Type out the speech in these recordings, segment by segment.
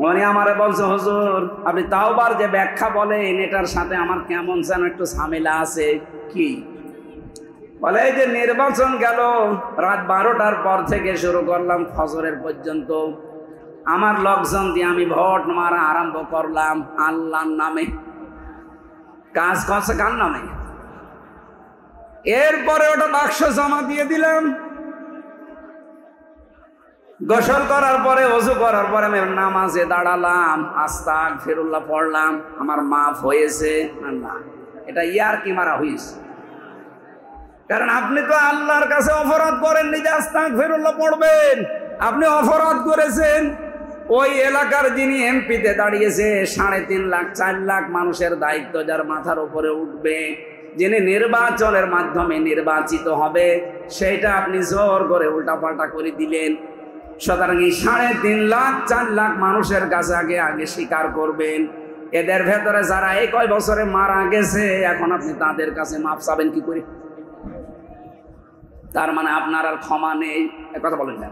উনি আমারে বলছে, হুজুর আপনি তাওবার যে ব্যাখ্যা বলেন এটার সাথে আমার কেমন যেন একটু ঝামেলা আছে। কি বলে? এই যে নির্বাচন গেল, রাত 12টার পর থেকে শুরু করলাম ফজরের পর্যন্ত, আমার লোকজন দিয়ে আমি ভোট মারা আরম্ভ করলাম আল্লাহর নামে। কাজ করছে কার নামে? এরপরে ওটা বাক্স জমা দিয়ে দিলাম। গোসল করার পরে, ওযু করার পরে আমি নামাজে দাঁড়ালাম, আস্তাগফিরুল্লাহ পড়লাম, আমার মাফ হয়েছে না? এটা ইয়ার কি মারা হয়েছে? কারণ আপনি তো আল্লাহর কাছে অপরাধ করেন, নিজে আস্তাগফিরুল্লাহ পড়বেন। আপনি অপরাধ করেছেন। ওই এলাকার যিনি এমপিতে দাঁড়িয়েছে, 3.5 লাখ 4 লাখ মানুষের দায়িত্ব যার মাথার উপরে উঠবে, যিনি নির্বাচনের মাধ্যমে নির্বাচিত হবে, সেইটা আপনি জোর করে উল্টাপাল্টা করে দিলেন। সুতরাং এই 3.5 লাখ 4 লাখ মানুষের কাছে আগে স্বীকার করবেন। এদের ভেতরে যারা এই কয় বছরে মারা গেছে, এখন আপনি তাদের কাছে মাপ চাবেন কি করে? তার মানে আপনার আর ক্ষমা নেই, কথা বলেন না?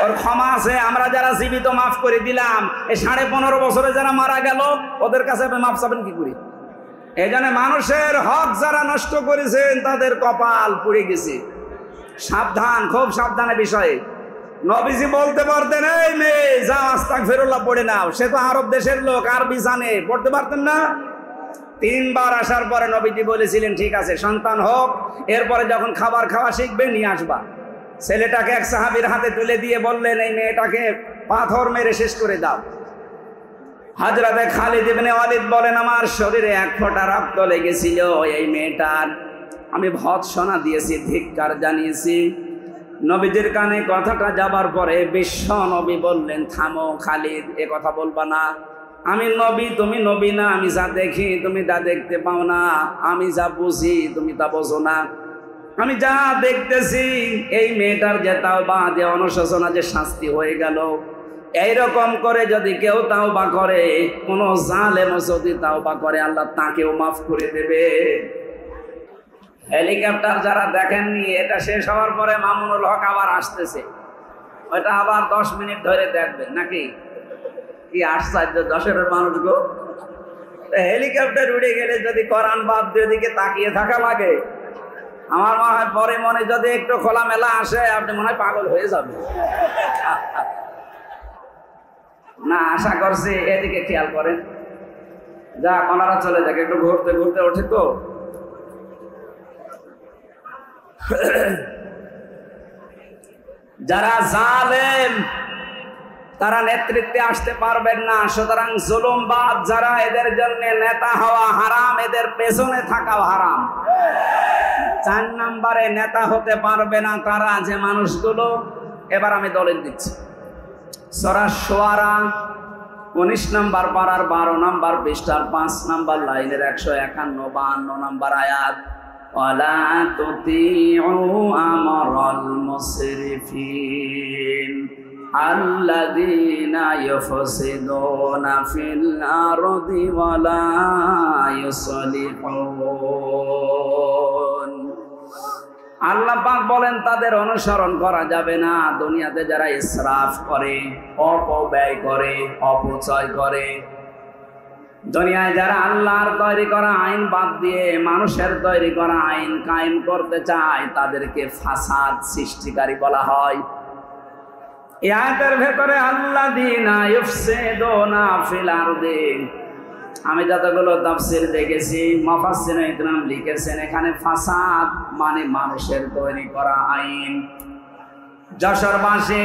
ওর ক্ষমা আছে। আমরা যারা জীবিত মাফ করে দিলাম, এই 15.5 বছরে যারা মারা গেল ওদের কাছে আপনি মাপ চাবেন কি করে? এই জন্য মানুষের হক যারা নষ্ট করেছেন তাদের কপাল পুড়ে গেছে। সাবধান, খুব সাবধানের বিষয়ে। নবীজি বলতে পারতেন, এই মেয়ে যাও আস্তাগফিরুল্লাহ পড়ে নাও। সে তো আরব দেশের লোক, আরবি জানে, পড়তে পারতেন না? 3 বার আসার পরে নবীজি বলেছিলেন, ঠিক আছে সন্তান হোক, এরপরে যখন খাবার খাওয়া শিখবে নিয়ে আসবা। ছেলেটাকে এক সাহাবীর হাতে তুলে দিয়ে বললেন, এই মেয়েটাকে পাথর মেরে শেষ করে দাও। হযরতে খালিদ ইবনে ওয়ালিদ বলেন, আমার শরীরে 1 ফোঁটা রক্ত লেগেছিল এই মেয়েটার। আমি ভৎসনা দিয়েছি, ধিক্কার জানিয়েছি। নবীজির কানে কথাটা যাবার পরে বিশ্ব নবী বললেন, থামো খালিদ, এ কথা বলবা না। আমি নবী, তুমি নবী না। আমি যা দেখি তুমি তা দেখতে পাও না, আমি যা বুঝি তুমি তা বোঝো না। আমি যা দেখতেছি এই মেয়েটার যে তাওবা, যে অনুশোচনা, যে শাস্তি হয়ে গেল, এইরকম করে যদি কেউ তাওবা করে, কোন জালেম যদি তাওবা করে, আল্লাহ তাকেও মাফ করে দেবে। হেলিকপ্টার যারা দেখেননি, এটা শেষ হওয়ার পরে মামুনুল হক আবার আসতেছে, ওইটা আবার 10 মিনিট ধরে দেখবেন নাকি? কি আশ্চর্য দশের মানুষ গো। হেলিকপ্টার উড়ে গেলে যদি কোরআন বাদ দিয়ে দিকে তাকিয়ে থাকা লাগে, আমার মনে হয় পরে মনে যদি একটু খোলামেলা আসে, আপনি মনে হয় পাগল হয়ে যাবে। না, আশা করছি এদিকে খেয়াল করেন। যা ওনারা চলে যাক, একটু ঘুরতে ঘুরতে ওঠে তো। যারা জালেম তারা নেতৃত্বে আসতে পারবেন না। সুতরাং জুলুমবাজ যারা, এদের জন্য নেতা হওয়া হারাম, এদের পেছনে থাকাও হারাম। 4 নম্বরে নেতা হতে পারবে না তারা, যে মানুষগুলো, এবার আমি দলিল দিচ্ছি। সূরা শুআরা 19 নম্বর পারার 12 নম্বর পৃষ্ঠার 5 নম্বর লাইনের 151-52 নম্বর আয়াত, ওয়ালা তুতিউ আমরাল মুসরিফিন আল্লাযীনা ইউফসিদুনা ফিল আরদি ওয়ালা ইউসলিহুন। আল্লাহ পাক বলেন, তাদের অনুসরণ করা যাবে না দুনিয়াতে যারা ইসরাফ করে, অপব্যয় করে, অপচয় করে। দুনিয়ায় যারা আল্লাহর তৈরি করা আইন বাদ দিয়ে মানুষের তৈরি করা আইন কায়েম করতে চায়, তাদেরকে ফাসাদ সৃষ্টিকারী বলা হয়। এই আয়াতের ভেতরে আল্লাযীনা ইউফসিদুনা ফিল আরদি, আমি যতগুলো তাফসীর দেখেছি, মুফাসসিরিন ইকরাম লিখেছেন, এখানে ফাসাদ মানে মানুষের তৈরি করা আইন। যশোরবাসী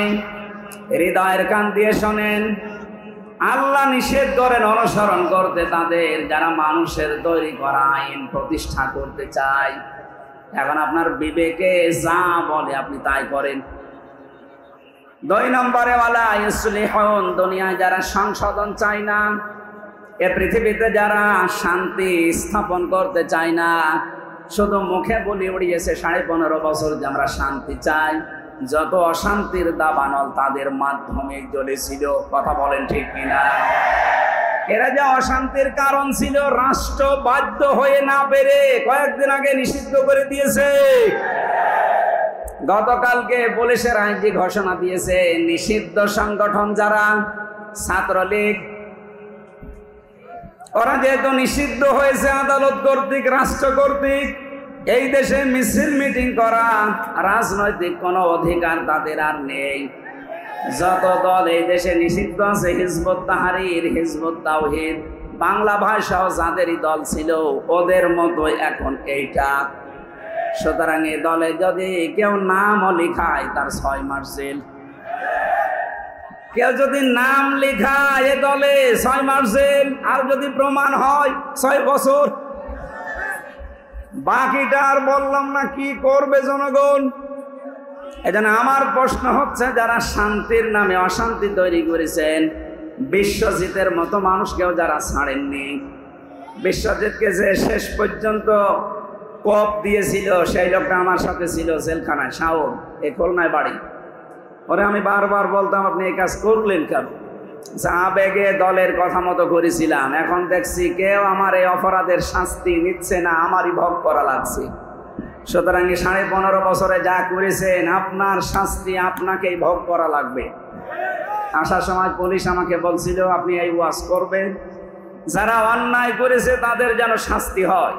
হৃদয়ের কান দিয়ে শোনেন, আল্লাহ নিষেধ করেন অনুসরণ করতে তাদের যারা মানুষের তৈরি করা আইন প্রতিষ্ঠা করতে চায়। এখন আপনার বিবেকে যা বলে আপনি তাই করেন। 2 নম্বরে ওয়ালা ইউসলিহুন, দুনিয়ায় যারা সংশোধন চায় না, এ পৃথিবীতে যারা শান্তি স্থাপন করতে চায় না, শুধু মুখে বলি উড়িয়েছে 15.5 বছর যে আমরা শান্তি চাই, যত অশান্তির দাবানল তাদের মাধ্যমে জ্বলেছিল। কথা বলেন ঠিক কিনা? এরা যে অশান্তির কারণ ছিল, রাষ্ট্র বাধ্য হয়ে না পেরে কয়েকদিন আগে নিষিদ্ধ করে দিয়েছে। গতকালকে পুলিশের আইনজীবী ঘোষণা দিয়েছে, নিষিদ্ধ সংগঠন যারা ছাত্রলীগ। ওরা যেহেতু নিষিদ্ধ হয়েছে আদালত কর্তৃক, রাষ্ট্র কর্তৃক, এই দেশে মিছিল মিটিং করা রাজনৈতিক কোনো অধিকার তাদের আর নেই। যত দল এই দেশে নিষিদ্ধ আছে, হিজবুত তাহরীর, হিজবুত তাওহীদ, বাংলা ভাষাও যাদেরই দল ছিল ওদের মতো এখন এইটা। সুতরাং এই দলে যদি কেউ নামও লিখায় তার 6 মাস জেল। কেউ যদি নাম লিখায় এ দলে 6 মাস জেল, আর যদি প্রমাণ হয় 6 বছর। বাকিটা আর বললাম না, কি করবে জনগণ? এজন্য আমার প্রশ্ন হচ্ছে, যারা শান্তির নামে অশান্তি তৈরি করেছেন, বিশ্বজিতের মতো মানুষকেও যারা ছাড়েননি, বিশ্বজিৎকে যে শেষ পর্যন্ত কপ দিয়েছিল সেই লোকটা আমার সাথে ছিল জেলখানায়, শাওন, এই খুলনায় বাড়ি। ওরে আমি বারবার বলতাম, আপনি এই কাজ করলেন কেন? আবেগে দলের কথা মতো করেছিলাম, এখন দেখছি কেউ আমার এই অপরাধের শাস্তি নিচ্ছে না, আমারই ভোগ করা লাগছে। সুতরাং 15.5 বছরে যা করেছেন আপনার শাস্তি আপনাকেই ভোগ করা লাগবে। আসার সময় পুলিশ আমাকে বলছিল, আপনি এই ওয়াজ করবেন, যারা অন্যায় করেছে তাদের যেন শাস্তি হয়,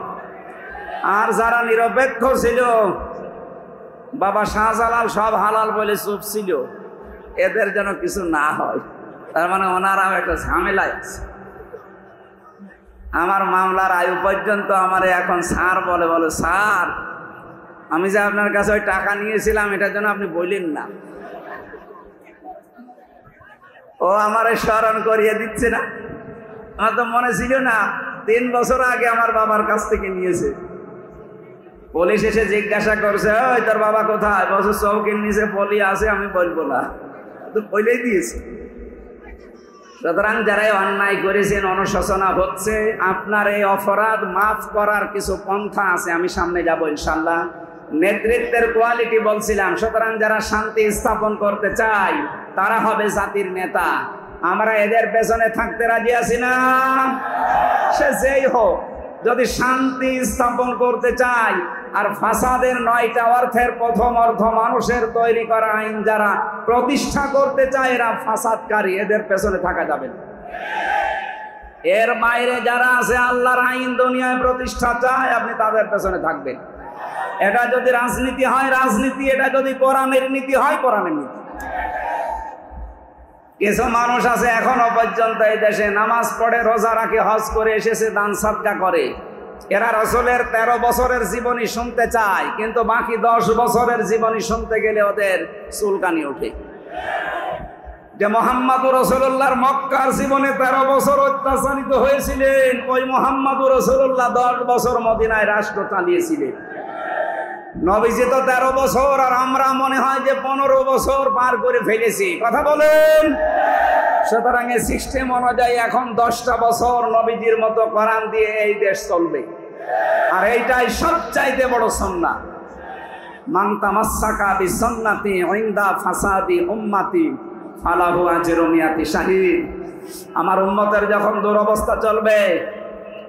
আর যারা নিরপেক্ষ ছিল, বাবা শাহজালাল সব হালাল বলে চুপ ছিল, এদের যেন কিছু না হয়। তার মানে ওনারাও একটা ঝামেলায় আছে। আমার মামলার আয়ু পর্যন্ত আমারে এখন স্যার বলে, স্যার আমি যে আপনার কাছে ওই টাকা নিয়েছিলাম এটার জন্য আপনি বললেন না। ও আমারে স্মরণ করিয়ে দিচ্ছে না। আমার তো মনে ছিল না, 3 বছর আগে আমার বাবার কাছ থেকে নিয়েছে। পুলিশ এসে জিজ্ঞাসা করছে, ওই তোর বাবা কোথায়? বছর চৌকির নিচে পলি আছে, আমি বলবো না, তো বলেই দিয়েছে। সুতরাং যারা অন্যায় করেছেন, অনুশোচনা হচ্ছে, আপনার এই অপরাধ মাফ করার কিছু পন্থা আছে, আমি সামনে যাব ইনশাল্লাহ। নেতৃত্বের কোয়ালিটি বলছিলাম। সুতরাং যারা শান্তি স্থাপন করতে চায় তারা হবে জাতির নেতা। আমরা এদের পেছনে থাকতে রাজি আছি না? সে যেই হোক, যদি শান্তি স্থাপন করতে চায়, আর ফাসাদের 9টা অর্থের প্রথম অর্থ মানুষের তৈরি করা আইন যারা প্রতিষ্ঠা করতে চায়, এরা ফাসাদকারী, এদের পেছনে থাকা যাবে না। এর বাইরে যারা আছে আল্লাহর আইন দুনিয়ায় প্রতিষ্ঠা চায়, আপনি তাদের পেছনে থাকবেন। এটা যদি রাজনীতি হয় রাজনীতি, এটা যদি কোরআনের নীতি হয় কোরআনের নীতি। কিছু মানুষ আছে এখনো পর্যন্ত এই দেশে নামাজ পড়ে, রোজা রাখে, হজ করে এসেছে, দান সাদকা করে। এরা রাসূলের 13 বছরের জীবনী শুনতে চায়, কিন্তু বাকি 10 বছরের জীবনী শুনতে গেলে ওদের চুলকানি ওঠে। যে মুহাম্মদুর রাসূলুল্লাহর মক্কার জীবনে 13 বছর অত্যাচারিত হয়েছিলেন, ওই মুহাম্মদুর রাসূলুল্লাহ 10 বছর মদিনায় রাষ্ট্র চালিয়েছিলেন। নবীজি তো 13 বছর, আর আমরা মনে হয় যে 15 বছর পার করে ফেলেছি। কথা বলেন। সুতরাং এই সিস্টেম অনুযায়ী এখন 10টা বছর নবীজির মতো কোরআন দিয়ে এই দেশ চলবে, আর এইটাই সবচাইতে বড় সুন্নাহ। মান তামাসসাকা বিসুন্নতি ইনদা ফাসাদি উম্মতি ফালাহু আজরু মিয়াতি শাহীদ। আমার উম্মতের যখন দুরবস্থা চলবে,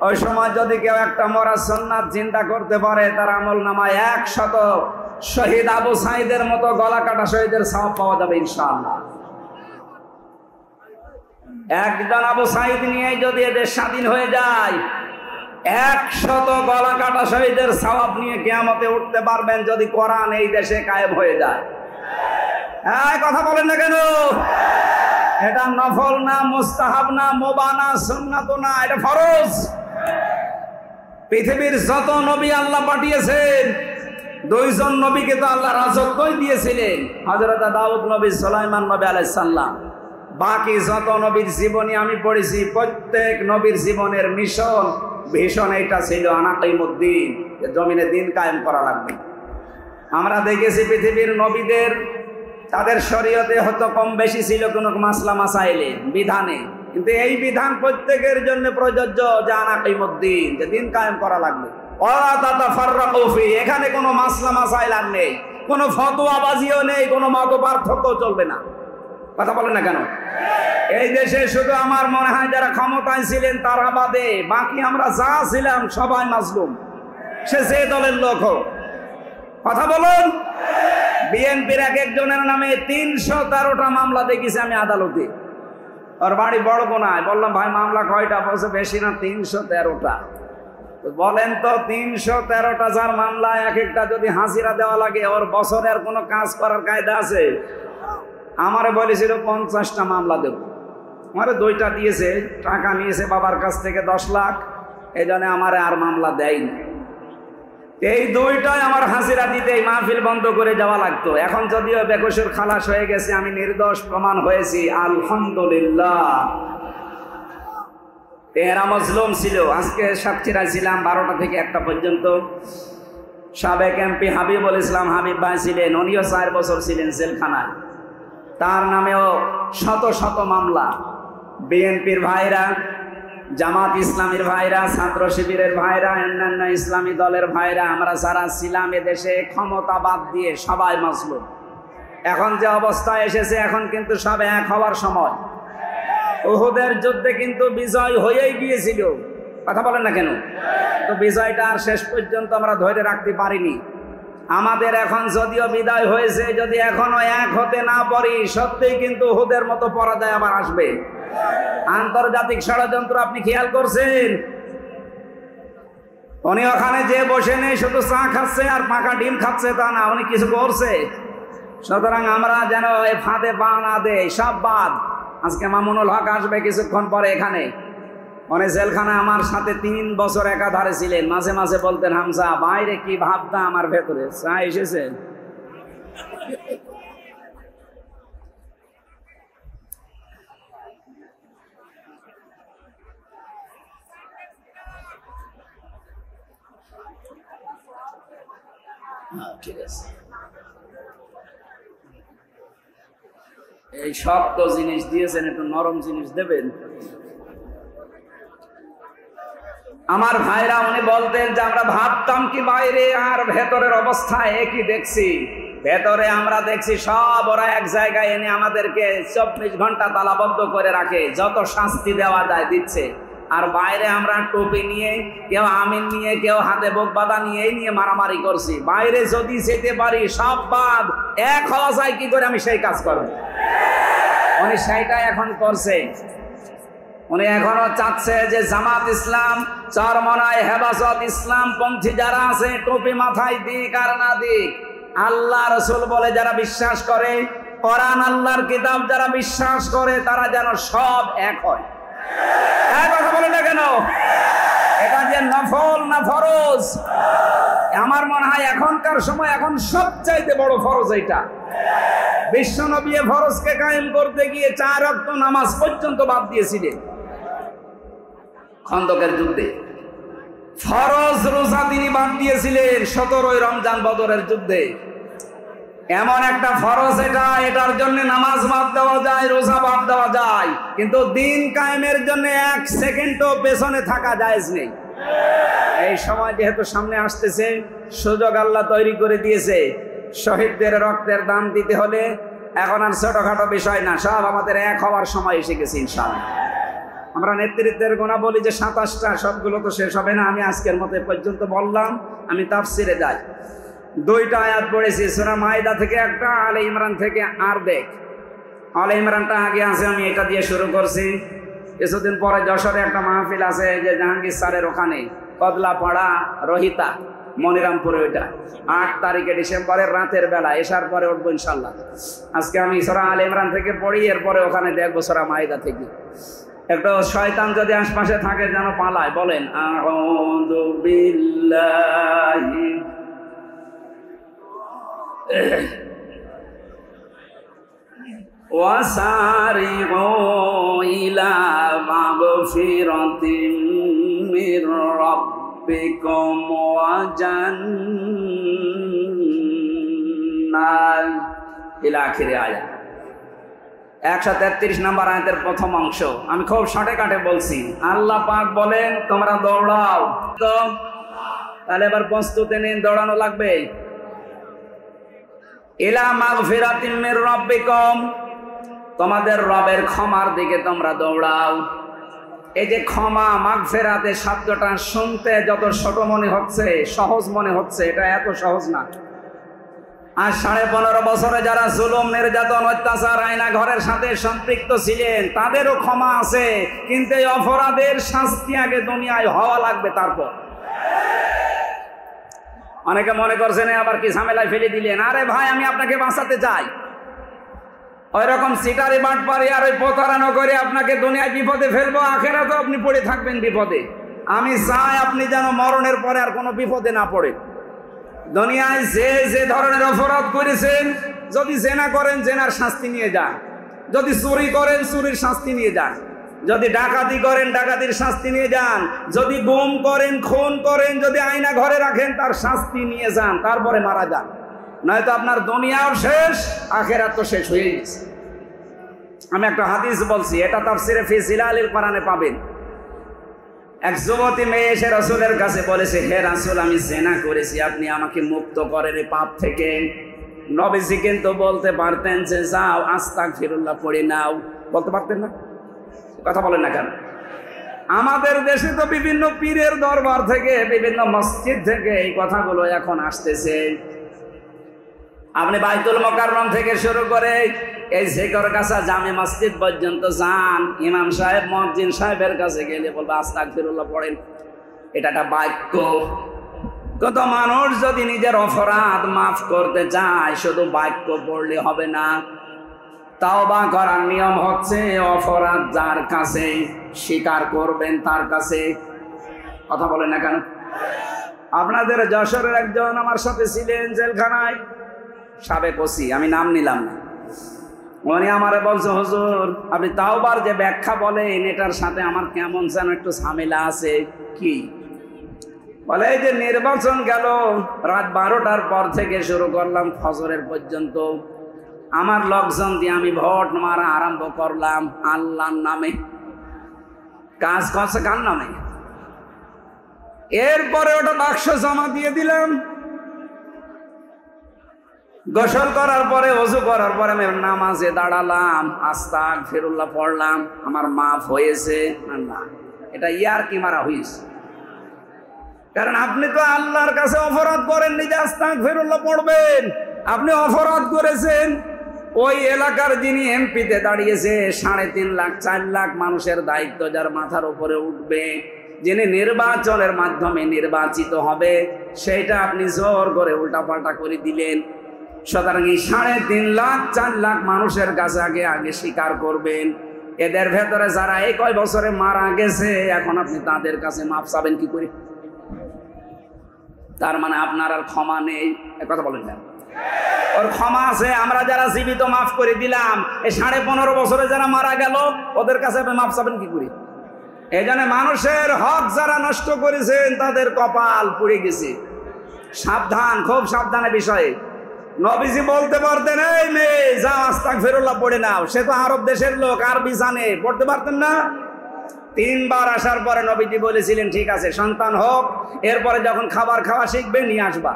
ওই সময় যদি কেউ একটা মরা সুন্নাত জিন্দা করতে পারে, তার আমল নামায় 100 শহীদ আবু সাঈদের মতো গলা কাটা শহীদের সওয়াব পাওয়া যাবে ইনশাআল্লাহ। একজন আবু সাঈদ নিয়ে যদি এদের স্বাধীন হয়ে যায়, 100 গলা কাটা শহীদের সওয়াব নিয়ে কিয়ামতে উঠতে পারবেন, যদি কোরআন এই দেশে কায়েম হয়ে যায়। হ্যাঁ, কথা বলেন না কেন? এটা নফল না, মুস্তাহাব না, মুবাহ না, সুন্নাত না, এটা ফরজ। পৃথিবীর যত নবী আল্লাহ পাঠিয়েছেন, 2 জন নবীকে তো আল্লাহ রাজত্বই দিয়েছিলেন, হযরত দাউদ নবী, সুলাইমান নবী আলাইহিস সালাম। বাকি যত নবীর জীবনী আমি পড়েছি, প্রত্যেক নবীর জীবনের মিশন, ভিশন এইটা ছিল, আনাকিমুদ্দিন, জমিনে দিন কায়েম করা লাগবে। আমরা দেখেছি পৃথিবীর নবীদের, তাদের শরীয়তে হয়তো কম বেশি ছিল কোনো মাসলা মাসাইলে, বিধানে, কিন্তু এই বিধান প্রত্যেকের জন্য প্রযোজ্য, যে আনাকিমুদ্দিন, যে দিন কায়েম করা লাগবে। ওয়ালা তাতাফাররাকু ফি, এখানে কোনো মাসলা মাসাইল আর নেই, কোনো ফতোয়াবাজিও নেই, কোনো মত পার্থক্য চলবে না। কথা বলেন না কেন? এই দেশে শুধু আমার মনে হয় যারা ক্ষমতায় ছিলেন তারা বাদে বাকি আমরা যা ছিলাম সবাই মাজলুম, সে যে দলের লোক হোক। কথা বলুন। বিএনপির এক একজনের নামে 313টা মামলা দেখেছি আমি আদালতে। ওর বাড়ি বড়গোনায়। বললাম ভাই মামলা কয়টা? বলছে বেশি না, 313টা। বলেন তো 313টা যার মামলা, এক একটা যদি হাজিরা দেওয়া লাগে, ওর বছরের কোনো কাজ করার কায়দা আছে? আমারে বলেছিল 50টা মামলা দেব, আমারে 2টা দিয়েছে, টাকা নিয়েছে বাবার কাছ থেকে 10 লাখ, এই জন্য আমারে আর মামলা দেয়নি। এই 2টাই আমার হাজিরা দিতেই মাহফিল বন্ধ করে যাওয়া লাগতো। এখন যদিও বেকসুর খালাস হয়ে গেছে, আমি নির্দোষ প্রমাণ হয়েছি, আলহামদুলিল্লাহ। এরা মজলুম ছিল। আজকে সাতক্ষীরায় ছিলাম 12টা থেকে 1টা পর্যন্ত। সাবেক এমপি হাবিবুল ইসলাম হাবিব ভাই ছিলেন, উনিও 4 বছর ছিলেন জেলখানায়। তার নামেও শত শত মামলা। বিএনপির ভাইরা, জামাত ইসলামীর ভাইরা, ছাত্র শিবিরের ভাইরা, অন্যান্য ইসলামী দলের ভাইরা, আমরা যারা ছিলাম এদেশে ক্ষমতা বাদ দিয়ে সবাই মজলুম। এখন যে অবস্থা এসেছে, এখন কিন্তু সব এক হওয়ার সময়। উহুদের যুদ্ধে কিন্তু বিজয় হয়েই গিয়েছিল, কথা বলেন না কেন? তো বিজয়টা আর শেষ পর্যন্ত আমরা ধরে রাখতে পারিনি। আমাদের এখন যদিও বিদায় হয়েছে, যদি এখনো এক হতে না পারি, সত্যিই কিন্তু উহুদের মতো পরাজয় আবার আসবে। আন্তর্জাতিক ষড়যন্ত্র আপনি খেয়াল করছেন? উনি ওখানে যে বসে নেই, শুধু চা খাচ্ছে আর পাকা ডিম খাচ্ছে তা না, উনি কিছু করছে। সুতরাং আমরা যেন এই ফাঁদে পা না দেই, সব বাদ। আজকে মামুনুল হক আসবে কিছুক্ষণ পরে এখানে। উনি জেলখানায় আমার সাথে 3 বছর একাধারে ছিলেন। মাঝে মাঝে বলতেন, হামজা বাইরে কি ভাবতা আমার ভেতরে, চা এসেছে। ঠিক আছে, এই শক্ত জিনিস দিয়েছেন, একটু নরম জিনিস দেবেন। আমার ভাইরা উনি বলতেন যে আমরা ভাবতাম কি বাইরে আর ভেতরের অবস্থা একই দেখছি। ভেতরে আমরা দেখছি সব ওরা এক জায়গায় এনে আমাদেরকে 24 ঘন্টা তালাবদ্ধ করে রাখে, যত শাস্তি দেওয়া যায় দিচ্ছে। আর বাইরে আমরা টুপি নিয়ে, কেউ আমিন নিয়ে, কেউ হাতে বুক বাঁধা নিয়ে মারামারি করছি। বাইরে যদি যেতে পারি সব বাদ, এক হওয়া যায় কি করে, আমি সেই কাজ করব। উনি সেইটাই এখন করছে। উনি এখনো চাচ্ছে যে জামাত ইসলাম, চরমনায় হেফাজত ইসলাম পন্থী যারা আছে, টুপি মাথায় দিক আর না দিক, আল্লাহ রসুল বলে যারা বিশ্বাস করে, কোরআন আল্লাহর কিতাব যারা বিশ্বাস করে, তারা যেন সব এক হয়। কথা বলে না কেন? এটা যে নফল না ফরজ, আমার মনে হয় এখনকার সময় এখন সবচাইতে বড় ফরজ এইটা। বিশ্বনবী ফরজকে কায়েম করতে গিয়ে 4 ওয়াক্ত নামাজ পর্যন্ত বাদ দিয়েছিলেন খন্দকের যুদ্ধে। ফরজ রোজা তিনি বাদ দিয়েছিলেন 17ই রমজান বদরের যুদ্ধে। এমন একটা ফরজ এটা, এটার জন্য নামাজ বাদ দেওয়া যায়, রোজা বাদ দেওয়া যায়, কিন্তু দিন কায়েমের জন্য 1 সেকেন্ডও পেছনে থাকা জায়েজ নেই। এই সময় যেহেতু সামনে আসতেছে, সুযোগ আল্লাহ তৈরি করে দিয়েছে। শহীদদের রক্তের দাম দিতে হলে এখন আর ছোটখাটো বিষয় না, সব আমাদের এক হওয়ার সময় এসে গেছে ইনশাআল্লাহ। আমরা নেতৃত্বের গোনা বলি যে 27টা, সবগুলো তো শেষ হবে না। আমি আজকের মতো পর্যন্ত বললাম, আমি তাফসিরে যাই। 2টা আয়াত পড়েছি, সূরা মাইদা থেকে একটা, আলে ইমরান থেকে আর দেখ। আলে ইমরানটা আগে আছে, আমি এটা দিয়ে শুরু করছি। কিছুদিন পরে যশোরে একটা মাহফিল আছে, যে জাহাঙ্গীর স্যারের ওখানে, কদলাপাড়া রহিতা মনিরামপুরে, ওইটা 8 তারিখে ডিসেম্বরের রাতের বেলা, এসার পরে উঠবো ইনশাল্লাহ। আজকে আমি সূরা আলে ইমরান থেকে পড়ি, এরপরে ওখানে দেখবো সূরা মাইদা থেকে। একটু শয়তান যদি আশপাশে থাকে যেন পালায়। বলেন আউযু বিল্লাহি ওয়াসারিউ ইলা মাগফিরাতিম মির রাব্বিকুম ওয়া জান্নাত ইলা আখিরি আয়াত। 133 নম্বর আয়াতের প্রথম অংশ। আমি খুব শর্টে কাটে বলছি। আল্লাহ পাক বলেন তোমরা দৌড়াও। তো তাহলে এবার প্রস্তুতি নিন, দৌড়ানো লাগবে। ইলা মাগফিরাতিম মির রাব্বিকুম, তোমাদের রবের ক্ষমার দিকে তোমরা দৌড়াও। এই যে ক্ষমা, মাগফিরাতে শব্দটা শুনতে যত ছোট মনে হচ্ছে, সহজ মনে হচ্ছে, এটা এত সহজ না। আর 15.5 বছরে যারা জুলুম নির্যাতন অত্যাচার আয়না ঘরের সাথে সম্পৃক্ত ছিলেন তাদেরও ক্ষমা আছে, কিন্তু এই অপরাধের শাস্তি আগে দুনিয়ায় হওয়া লাগবে। তারপর অনেকে মনে করছেন আবার কি ঝামেলায় ফেলে দিলেন। আরে ভাই, আমি আপনাকে বাঁচাতে চাই। ওই রকম সিটারি বাটপারি আর ওই প্রতারণা করে আপনাকে দুনিয়ায় বিপদে ফেলবো, আখেরাতেও আপনি পড়ে থাকবেন বিপদে। আমি চাই আপনি যেন মরণের পরে আর কোনো বিপদে না পড়ে। দুনিয়ায় যে যে ধরনের অপরাধ করেছেন, যদি জেনা করেন জেনার শাস্তি নিয়ে যান, যদি চুরি করেন চুরির শাস্তি নিয়ে যান, যদি ডাকাতি করেন ডাকাতির শাস্তি নিয়ে যান, যদি গুম করেন খুন করেন, যদি আয়না ঘরে রাখেন তার শাস্তি নিয়ে যান, তারপরে মারা যান। নয়তো আপনার দুনিয়াও শেষ, আখেরাত তো শেষ হয়ে গেছে। আমি একটা হাদিস বলছি, এটা তাফসিরে ফি জিলালিল কোরআনে পাবেন। এক যুবতী মেয়ে এসে রাসূলের কাছে বলেছে, হে রাসূল, আমি জিনা করেছি, আপনি আমাকে মুক্ত করেন এই পাপ থেকে। নবীজি কিন্তু বলতে পারতেন যে যাও আস্তাগফিরুল্লাহ পড়ে নাও, বলতে পারতেন না? কথা বলেন না কেন? আমাদের দেশে তো বিভিন্ন পীরের দরবার থেকে, বিভিন্ন মসজিদ থেকে এই কথাগুলো এখন আসতেছে। আপনি বাইতুল মোকাররম থেকে শুরু করে এই ঝিকরগাছা জামে মসজিদ পর্যন্ত যান, ইমাম সাহেব মুয়াজ্জিন সাহেবের কাছে গেলে বলবে আস্তাগফিরুল্লাহ পড়েন। এটা একটা বাক্য। কত মানুষ যদি নিজের অপরাধ মাফ করতে চায়, শুধু বাক্য পড়লে হবে না। তাওবা করার নিয়ম হচ্ছে অপরাধ যার কাছে স্বীকার করবেন তার কাছে। কথা বলেন না কেন? আপনাদের যশোরের একজন আমার সাথে ছিলেন জেলখানায়, সাবেক ওসি, আমি নাম নিলাম না। উনি আমারে বলছে, হুজুর আপনি তাওবার যে ব্যাখ্যা বলেন এটার সাথে আমার কেমন যেন একটু ঝামেলা আছে। কি বলে? এই যে নির্বাচন গেল, রাত 12টার পর থেকে শুরু করলাম ফজরের পর্যন্ত, আমার লোকজন দিয়ে আমি ভোট মারা আরম্ভ করলাম আল্লাহর নামে। কাজ করছে কার নামে? এরপরে ওটা বাক্স জমা দিয়ে দিলাম। গোসল করার পরে, ওযু করার পরে আমি নামাজে দাঁড়ালাম, আস্তাগফিরুল্লাহ পড়লাম, আমার মাফ হয়েছে না? এটা ইয়ার কি মারা হয়েছে? কারণ আপনি তো আল্লাহর কাছে অপরাধ করেন, নিজে আস্তাগফিরুল্লাহ পড়বেন। আপনি অপরাধ করেছেন, ওই এলাকার যিনি এমপিতে দাঁড়িয়েছে, 3.5 লাখ 4 লাখ মানুষের দায়িত্ব যার মাথার উপরে উঠবে, যিনি নির্বাচনের মাধ্যমে নির্বাচিত হবে, সেইটা আপনি জোর করে উল্টাপাল্টা করে দিলেন। সুতরাং 3.5 লাখ 4 লাখ মানুষের কাছে আগে স্বীকার করবেন। এদের ভেতরে যারা এই কয় বছরে মারা গেছে, এখন আপনি তাদের কাছে মাফ চাবেন কি করে? তার মানে আপনার আর ক্ষমা নেই। কথা বলেন না? ওর ক্ষমা আছে। আমরা যারা জীবিত মাফ করে দিলাম, এই 15.5 বছরে যারা মারা গেল ওদের কাছে আপনি মাফ চাবেন কি করে? এই জন্য মানুষের হক যারা নষ্ট করেছেন তাদের কপাল পুড়ে গেছে। সাবধান, খুব সাবধানের বিষয়ে। নবীজি বলতে পারতেন, এই মেয়ে যাও আস্তাগফিরুল্লাহ পড়ে নাও। সে তো আরব দেশের লোক, আরবি জানে, পড়তে পারতেন না? 3 বার আসার পরে নবীজি বলেছিলেন, ঠিক আছে সন্তান হোক, এরপরে যখন খাবার খাওয়া শিখবে নিয়ে আসবা।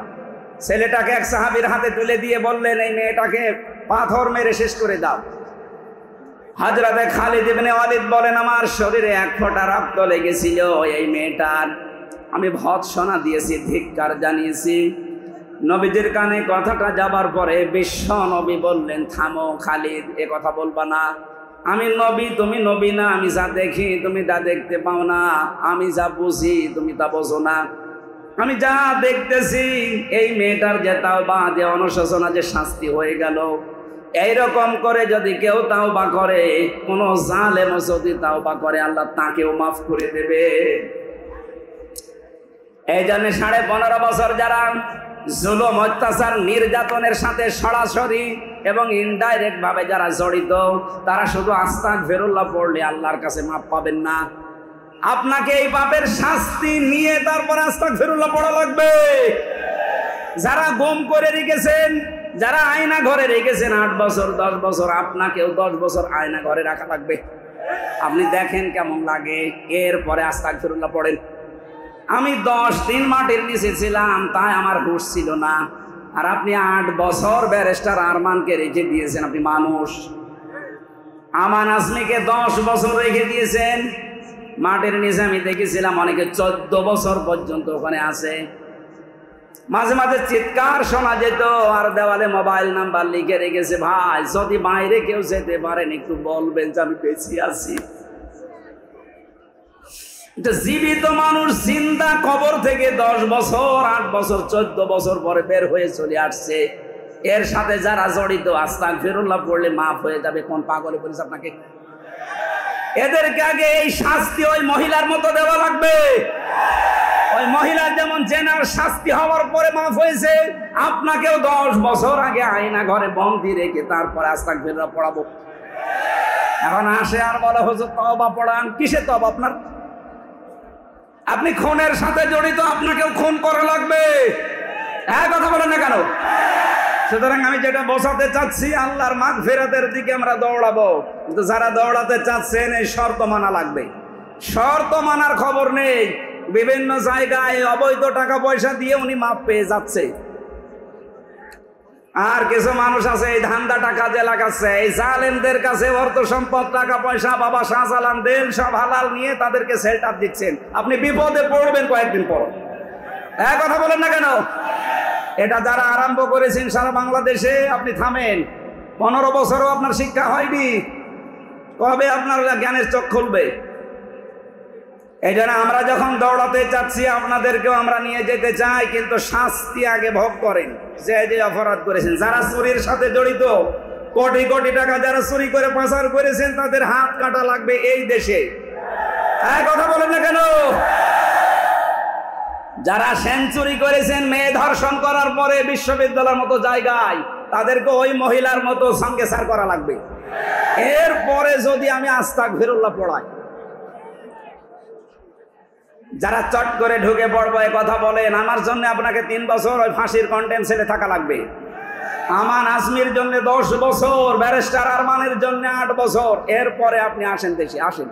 ছেলেটাকে এক সাহাবীর হাতে তুলে দিয়ে বললেন, এই মেয়েটাকে পাথর মেরে শেষ করে দাও। হযরতে খালিদ ইবনে ওয়ালিদ বলেন, আমার শরীরে 1 ফোঁটা রক্ত লেগেছিল এই মেয়েটার। আমি ভৎসনা দিয়েছি, ধিক্কার জানিয়েছি। নবীজির কানে কথাটা যাবার পরে বিশ্ব নবী বললেন, থামো খালিদ, এ কথা বলবা না। আমি নবী, তুমি নবী না। আমি যা দেখি তুমি তা দেখতে পাও না, আমি যা বুঝি তুমি তা বোঝো না। আমি যা দেখতেছি এই মেয়েটার যে তাওবা, যে অনুশোচনা, যে শাস্তি হয়ে গেল, এইরকম করে যদি কেউ তাওবা করে, কোন জালেম যদি তাওবা করে, আল্লাহ তাকেও মাফ করে দেবে। এই জন্য 15.5 বছর যারা জুলুম অত্যাচার নির্যাতনের সাথে সরাসরি এবং ইনডাইরেক্ট ভাবে যারা জড়িত, তারা শুধু আস্তাগফিরুল্লাহ পড়লে আল্লাহর কাছে মাফ পাবেন না। আপনাকে এই পাপের শাস্তি নিয়ে তারপর আস্তাগফিরুল্লাহ পড়া লাগবে। যারা গুম করে রেখেছেন, যারা আয়না ঘরে রেখেছেন 8 বছর 10 বছর, আপনাকেও 10 বছর আয়না ঘরে রাখা লাগবে। আপনি দেখেন কেমন লাগে, এরপরে আস্তাগফিরুল্লাহ পড়েন। আমি 10 দিন মাটির নিচে ছিলাম, তাই আমার হুঁশ ছিল না। আর আপনি 8 বছর ব্যারিস্টার আরমানকে রেখে দিয়েছেন। আপনি মানুষ। আমান আজমিকে 10 বছর রেখে দিয়েছেন মাটির নিচে। আমি দেখেছিলাম অনেকে 14 বছর পর্যন্ত ওখানে আছে। মাঝে মাঝে চিৎকার শোনা যেত, আর দেওয়ালে মোবাইল নাম্বার লিখে রেখেছে, ভাই যদি বাইরে কেউ যেতে পারেন একটু বলবেন যে আমি বেঁচে আছি। জীবিত মানুষ জিন্দা কবর থেকে 10 বছর 8 বছর 14 বছর পরে বের হয়ে চলে আসছে, এর সাথে যারা জড়িত আস্তাগফিরুল্লাহ পড়লে মাফ হয়ে যাবে। কোন পাগলে বলেছে আপনাকে? এদেরকে আগে এই শাস্তি ওই মহিলার মতো দেওয়া লাগবে। ওই মহিলার যেমন জেনার শাস্তি হওয়ার পরে মাফ হয়েছে, আপনাকেও 10 বছর আগে আয়না ঘরে বন্দি রেখে তারপরে আস্তাগফিরুল্লাহ পড়াবো। এখন আসে আর বলে হুজুর তওবা পড়ান। কিসে তওবা আপনার? আপনি খুনের সাথে জড়িত, আপনাকেও খুন করা লাগবে। কথা বলেন না কেন? সুতরাং আমি যেটা বোঝাতে চাচ্ছি, আল্লাহর মাগফিরাতের দিকে আমরা দৌড়াবো, কিন্তু যারা দৌড়াতে চাচ্ছেন এই শর্ত মানা লাগবে। শর্ত মানার খবর নেই, বিভিন্ন জায়গায় অবৈধ টাকা পয়সা দিয়ে উনি মাপ পেয়ে যাচ্ছে। আর কিছু মানুষ আছে এই ধান্দা টাকা যে লাগাচ্ছে, এই জালেমদের কাছে অর্থ সম্পদ টাকা পয়সা বাবা শাহজালাল দেন সব হালাল নিয়ে তাদেরকে সেলটাপ দিচ্ছেন। আপনি বিপদে পড়বেন কয়েকদিন পর। কথা বলেন না কেন? এটা যারা আরম্ভ করেছেন সারা বাংলাদেশে, আপনি থামেন। 15 বছরও আপনার শিক্ষা হয়নি, কবে আপনার জ্ঞানের চোখ খুলবে? এই জন্য আমরা যখন দৌড়াতে চাচ্ছি আপনাদেরকেও আমরা নিয়ে যেতে চাই, কিন্তু শাস্তি আগে ভোগ করেন। যে অপরাধ করেছেন, যারা চুরির সাথে জড়িত, কোটি কোটি টাকা যারা চুরি করে পাচার করেছেন, তাদের হাত কাটা লাগবে এই দেশে। কথা বলেন না কেন? যারা সেঞ্চুরি করেছেন মেয়ে ধর্ষণ করার পরে বিশ্ববিদ্যালয়ের মতো জায়গায়, তাদেরকে ওই মহিলার মতো সঙ্গে সার করা লাগবে। এরপরে যদি আমি আস্তাগফিরুল্লাহ পড়াই, যারা চট করে ঢুকে পড়বো এ কথা বলেন, আমার জন্য আপনাকে 3 বছর ওই ফাঁসির কন্টেন্ট ছেড়ে থাকা লাগবে। আমান আজমির জন্য 10 বছর, ব্যারিস্টার আরমানের জন্য 8 বছর। এরপরে আপনি আসেন দেশে, আসেন।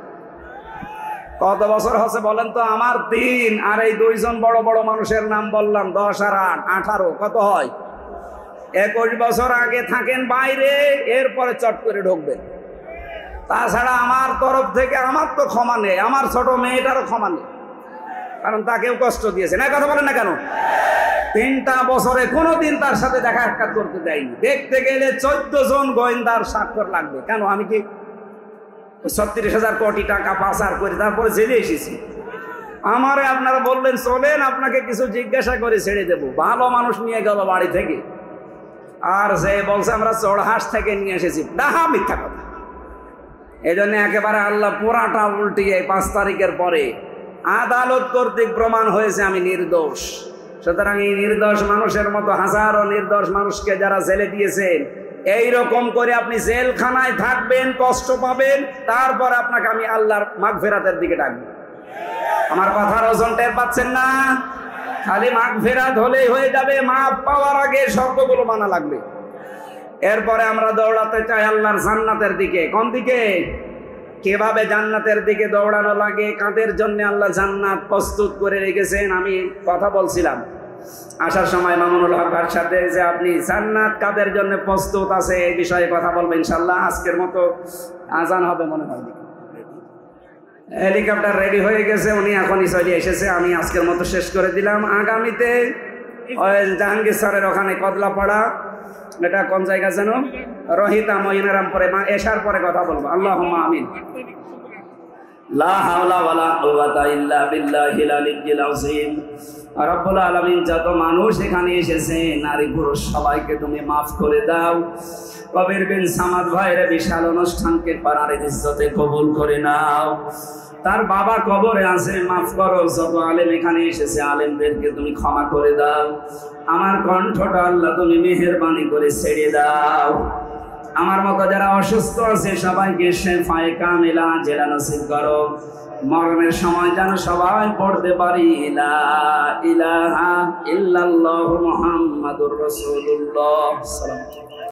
কত বছর হচ্ছে বলেন তো? আমার 3, আর এই 2 জন বড় বড় মানুষের নাম বললাম, 10 আর 8 18, কত হয়? 21 বছর আগে থাকেন বাইরে, এরপরে চট করে ঢুকবেন। তাছাড়া আমার তরফ থেকে আমার তো ক্ষমা নেই, আমার ছোট মেয়েটারও ক্ষমা নেই, কারণ তাকেও কষ্ট দিয়েছেন। কথা বলেন না কেন? 3টা বছরে কোনোদিন তার সাথে দেখা সাক্ষাৎ করতে দেয়নি। দেখতে গেলে 14 জন গোয়েন্দার স্বাক্ষর লাগবে। কেন? আমি কি 36,000 কোটি টাকা পাচার করে তারপরে জেলে এসেছি? আমারে আপনারা বললেন চলেন, আপনাকে কিছু জিজ্ঞাসা করে ছেড়ে দেব। ভালো মানুষ নিয়ে গেল বাড়ি থেকে, আর সে বলছে আমরা চড়হাঁস থেকে নিয়ে এসেছি। ডাহা মিথ্যা কথা। এই জন্য একেবারে আল্লাহ পুরাটা উল্টিয়ে 5 তারিখের পরে আদালত কর্তৃক প্রমাণ হয়েছে আমি নির্দোষ। সুতরাং এই নির্দোষ মানুষের মতো হাজারো নির্দোষ মানুষকে যারা জেলে দিয়েছেন, এইরকম করে আপনি জেলখানায় থাকবেন, কষ্ট পাবেন, তারপর আপনাকে আমি আল্লাহর মাগফিরাতের দিকে ডাকবো। আমার কথার ওজন টের পাচ্ছেন না? খালি মাগফিরাত হলেই হয়ে যাবে? মাপ পাওয়ার আগে শর্তগুলো মানা লাগবে। এরপরে আমরা দৌড়াতে চাই আল্লাহর জান্নাতের দিকে। কোন দিকে? কিভাবে জান্নাতের দিকে দৌড়ানো লাগে, কাদের জন্য আল্লাহ জান্নাত প্রস্তুত করে রেখেছেন। আমি কথা বলছিলাম আসার সময় মামুনুল হকের সাথে, যে আপনি জান্নাত কাদের জন্য প্রস্তুত আছে এই বিষয়ে কথা বলবেন ইনশাআল্লাহ। আজকের মতো আজান হবে মনে হয়, হেলিকপ্টার রেডি হয়ে গেছে, উনি এখনই চলে এসেছে। আমি আজকের মতো শেষ করে দিলাম। আগামীতে জাহাঙ্গীর স্যারের ওখানে কদলাপাড়া, এটা কোন জায়গা যেন, রহিতা মহিনারামপুরে, এশার পরে কথা বলবো। আল্লাহুম্মা আমিন। লা হাওলা ওয়ালা কুওয়াতা ইল্লা বিল্লাহিল আলিয়্যিল আযীম। রব্বুল আলামিন, যত মানুষ এখানে এসেছে, নারী পুরুষ সবাইকে তুমি মাফ করে দাও। কবির বিন সামাদ ভাইয়ের বিশাল অনুষ্ঠানকে পারার ইজ্জতে কবুল করে নাও। তার বাবা কবরে আছে, মাফ করো। যত আলেম এখানে এসেছে, আলেমদেরকে তুমি ক্ষমা করে দাও। আমার কণ্ঠটা আল্লাহ তুমি মেহেরবানি করে ছেড়ে দাও। আমার মতো যারা অসুস্থ আছে সবাইকে শিফায়ে কামিলা জেলা নসিব করো। মরণের সময় যেন সবাই পড়তে পারি লা ইলাহা ইল্লাল্লাহু মুহাম্মাদুর রাসূলুল্লাহ।